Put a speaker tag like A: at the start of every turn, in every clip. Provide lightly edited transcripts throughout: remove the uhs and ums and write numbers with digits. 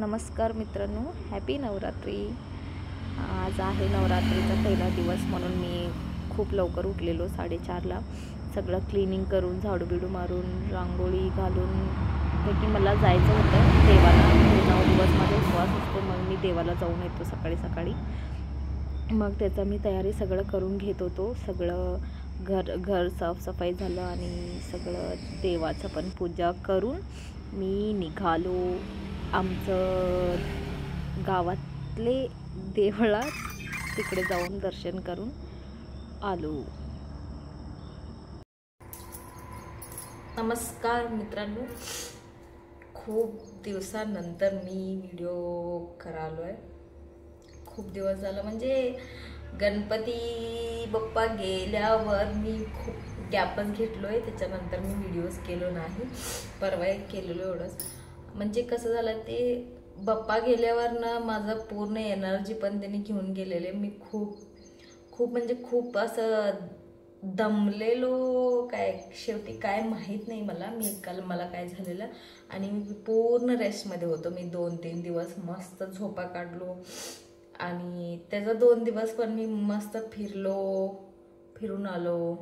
A: नमस्कार मित्रांनो, हॅपी नवरात्री। आज आहे नवरात्रीचा पहिला दिवस म्हणून मी खूप लवकर उठलेलो 4:30ला। सगळं क्लिनिंग करून झाडू बिडू मारून रांगोळी घालून पैकी मला जायचं होतं देवाला। 9 दिवस माझा उपवास असतो, मग मी देवाला जाऊन येतो सकाळी सकाळी। मग त्याचा मी तयारी सगळं करून घेत होतो। सगळं घर साफसफाई झालं आणि सगळं देवाचं पण पूजा करून मी निघालो। आमचं गावातले देवळात तिकडे जाऊन दर्शन करून आलो। नमस्कार मित्रांनो, खूप दिवसानंतर मी व्हिडिओ करालोय। खूप दिवस झालं, म्हणजे गणपती बाप्पा गेल्यावर मी खूप गॅपच घेतलोय। त्याच्यानंतर मी व्हिडिओज केलो नाही, परवा एक केलेलो एवढंच। म्हणजे कसं झालं, ते बाप्पा गेल्यावर ना माझं पूर्ण एनर्जी पण त्यांनी घेऊन गेलेले। मी खूप म्हणजे खूप असं दमलेलो, काय शेवटी काय माहीत नाही मी काल मला काय झालेलं। आणि मी पूर्ण रेस्टमध्ये होतो। मी 2-3 दिवस मस्त झोपा काढलो आणि त्याचा 2 दिवस पण मी मस्त फिरून आलो।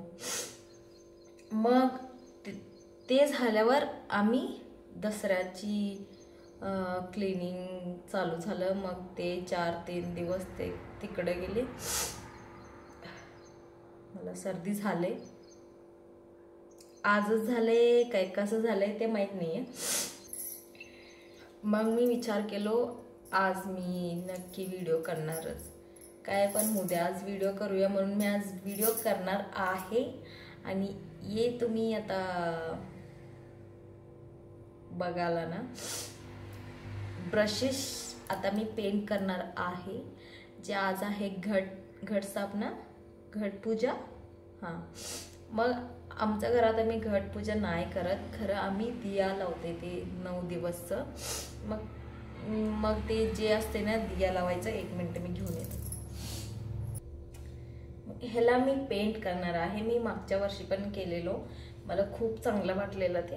A: मग ते झाल्यावर आम्ही दसऱ्याची क्लिनिंग चालू झालं। मग ते 4-3 दिवस ते तिकडे गेले। मला सर्दी झाले, आजच झाले काय कसं झालंय ते माहित नाहीये। मग मी विचार केलो आज मी नक्की व्हिडिओ करणारच, काय पण उद्या आज व्हिडिओ करूया म्हणून मी आज व्हिडिओ करणार आहे। आणि ये तुम्ही आता बघाला ना, ब्रशेस आता मी पेंट करणार आहे। जे आज आहे घटस्थापना, घटपूजा। हां, मग आमच्या घरात आम्ही घटपूजा नाही करत, खरं आम्ही दिया लावते ते 9 दिवसचं। मग ते जे असते ना दिया लावायचं, 1 मिनिट मी घेऊन येते। ह्याला मी पेंट करणार आहे। मी मागच्या वर्षी पण केलेलो, मला खूप चांगलं वाटलेलं ते,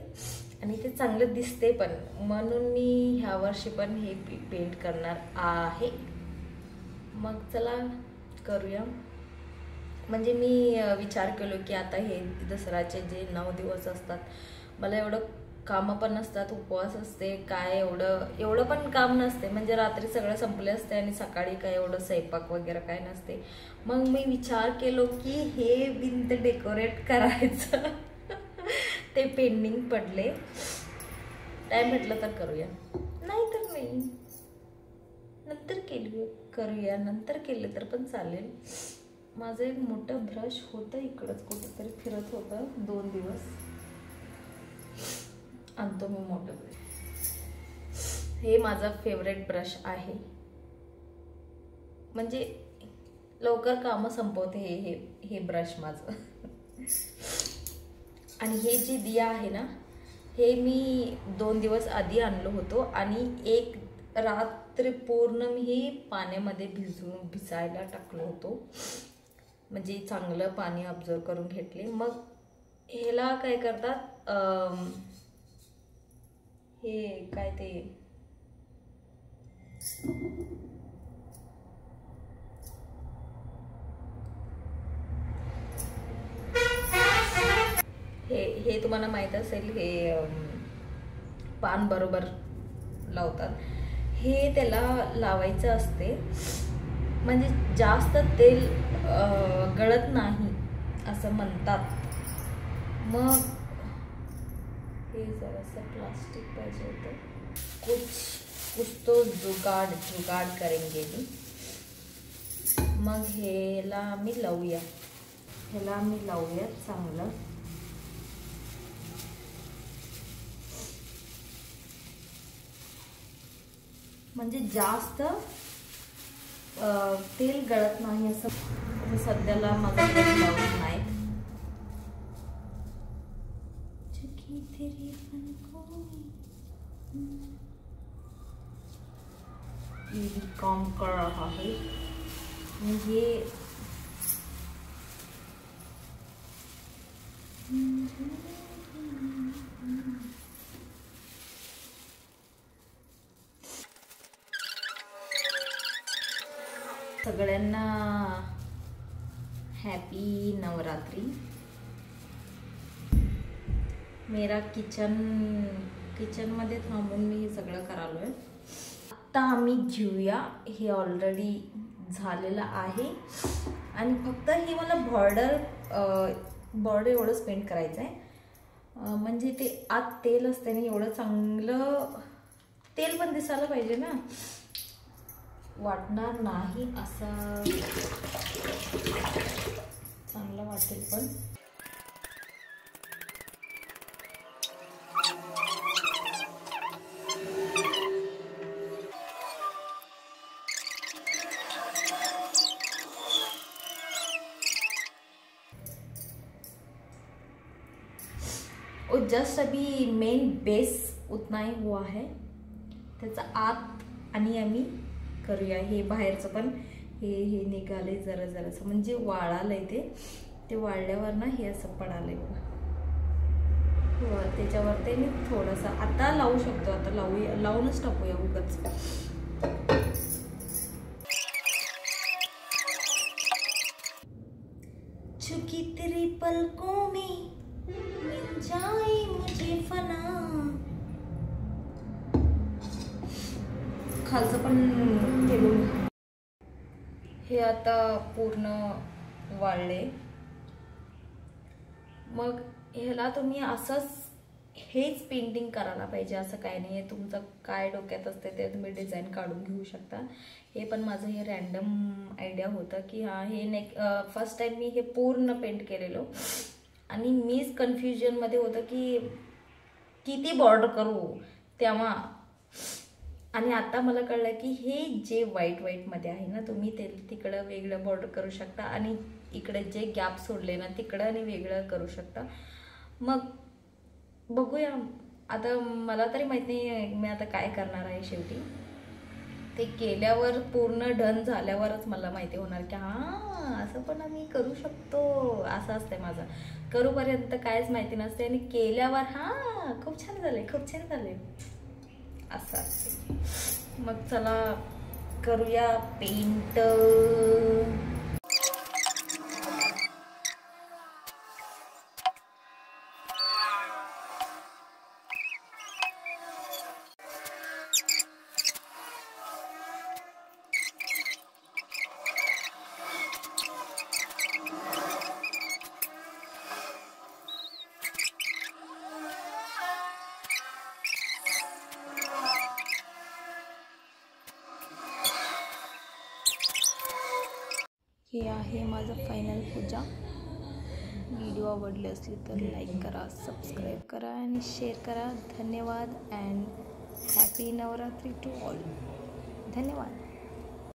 A: आणि ते चांगलं दिसते पण, म्हणून मी ह्या वर्षी पण हे पेंट करणार आहे। मग चला करूया। म्हणजे मी विचार केलो की आता हे दसऱ्याचे जे 9 दिवस असतात, मला एवढं कामं पण नसतात, उपवास असते, काय एवढं पण काम नसते। म्हणजे रात्री सगळं संपले असते आणि सकाळी काय एवढं स्वयंपाक वगैरे काय नसते। मग मी विचार केलो की हे भिंत डेकोरेट करायचं ते पेंडिंग पडले, टाइम भेटलं तर करूया, नाही तर नाही, नंतर करूया, नंतर केलं तर पण चालेल। माझं एक मोठं ब्रश होतं इकडंच कुठेतरी फिरत होतं 2 दिवस, आणतो मी मोठं ब्रश। हे माझा फेवरेट ब्रश आहे, म्हणजे लवकर कामं संपवते हे ब्रश माझं। आणि हे जे दिया आहे ना, हे मी 2 दिवस आधी आणलो होतो आणि एक रात्र पूर्ण मी पाण्यामध्ये भिजायला टाकलो होतो, म्हणजे चांगलं पाणी ऑब्झर्व करून घेतले। मग ह्याला काय करतात, हे काय ते हे तुम्हाला माहित असेल, हे पान बरोबर लावतात, हे त्याला लावायचं असते, म्हणजे जास्त तेल गळत नाही असं म्हणतात। मग हे जरासं प्लास्टिक पाहिजे होतं, कुछ तो जुगाड करेंगे मी। मग ह्याला आम्ही लावूया चांगलं। म्हणजे जास्त तेल गळत नाही असं सध्याला माझा लावत नाही। ये भी काम कर रहा है, ये सगळ्यांना हॅपी नवरात्री। मेरा किचनमध्ये थांबून मी हे सगळं करालोय। आता आम्ही घेऊया, हे ऑलरेडी झालेलं आहे आणि फक्त हे मला बॉर्डर एवढंच पेंट करायचं आहे। म्हणजे ते आत तेल असते ना, एवढं चांगलं तेल पण दिसायला पाहिजे ना, वाटणार नाही असं चांगलं वाटेल पण। और जस्ट अभी मेन बेस उतना ही हुआ है, त्याचा आत आणि आम्ही करूया। हे बाहेरचं पण हे निघाले जरा जरासं, म्हणजे वाळालंय ते वाळल्यावर ना हे असं पडालंय बघा। त्याच्यावर ते मी थोडंसं आता लावू शकतो, आता लावूनच टाकूया उगाच। चुकी तेरी पलकों में मिल जाए मुझे फना। खालचं पण केलं हे आता पूर्ण वाळले। मग ह्याला तुम्ही असंच हेच पेंटिंग करायला पाहिजे असं काय नाही आहे। तुमचं काय डोक्यात असते ते तुम्ही डिझाईन काढून घेऊ शकता। हे पण माझं हे रॅन्डम आयडिया होतं की हा हे फर्स्ट टाइम मी हे पूर्ण पेंट केलेलो आणि मीच कन्फ्युजनमध्ये होतं की किती बॉर्डर करू तेव्हा। आणि आता मला कळलं की हे जे व्हाईटमध्ये आहे ना, तुम्ही ते तिकडं वेगळं बॉर्डर करू शकता आणि इकडे जे गॅप सोडले ना तिकडं आणि वेगळं करू शकता। मग बघूया, आता मला तरी माहित नाही मी आता काय करणार आहे। शेवटी ते केल्यावर पूर्ण डन झाल्यावरच मला माहिती होणार की हां असं पण आम्ही करू शकतो। असं असतंय माझं, करूपर्यंत कायच माहिती नसते आणि केल्यावर हां खूप छान झाले असं असते। मग चला करूया पेंट। हे आहे माझं फायनल पूजा। व्हिडिओ आवडली असली तर लाईक करा, सबस्क्राईब करा आणि शेअर करा। धन्यवाद and happy Navratri to all. धन्यवाद।